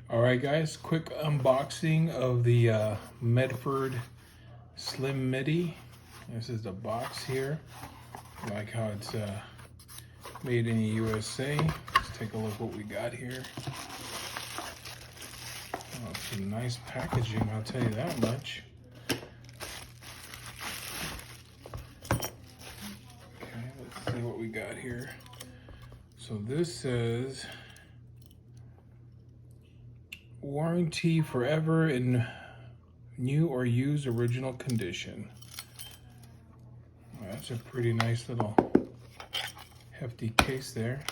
All right, guys, quick unboxing of the Medford Slim MIDI. This is the box here. I like how it's made in the USA. Let's take a look what we got here. Oh, some nice packaging, I'll tell you that much. Okay, let's see what we got here. So this says, warranty forever in new or used original condition. Well, that's a pretty nice little hefty case there.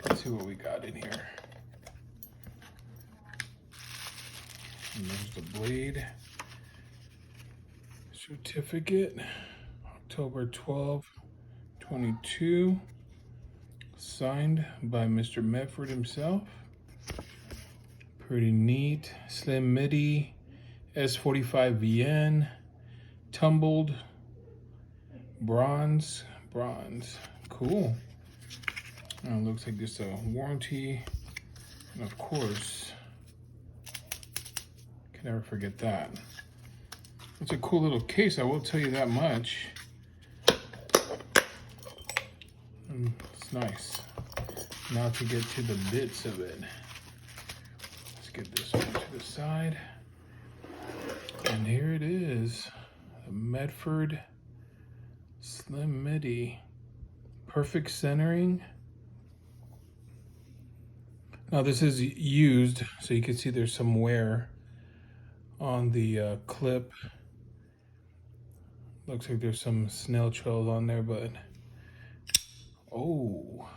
Let's see what we got in here. And there's the blade certificate, October 12, 22, signed by Mr. Medford himself. Pretty neat. Slim MIDI, S45VN, tumbled, bronze. Cool. Now it looks like there's a warranty, and of course, can never forget that. It's a cool little case, I will tell you that much. It's nice. Now to get to the bits of it. Let's get this one to the side. And here it is, the Medford Slim MIDI. Perfect centering. Now this is used, so you can see there's some wear on the clip. Looks like there's some snail trails on there, but oh,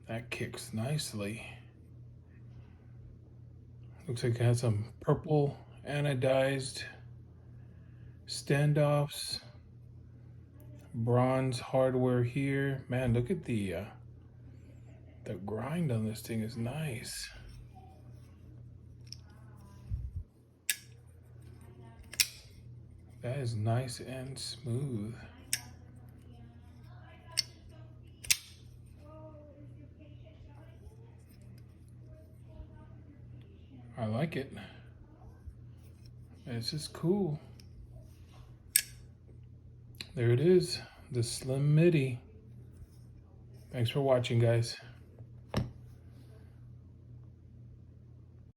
that kicks nicely. Looks like it has some purple anodized standoffs, bronze hardware here. Man, look at the grind on this thing is nice. That is nice and smooth. I like it. It's just cool. There it is, the Slim MIDI. Thanks for watching, guys.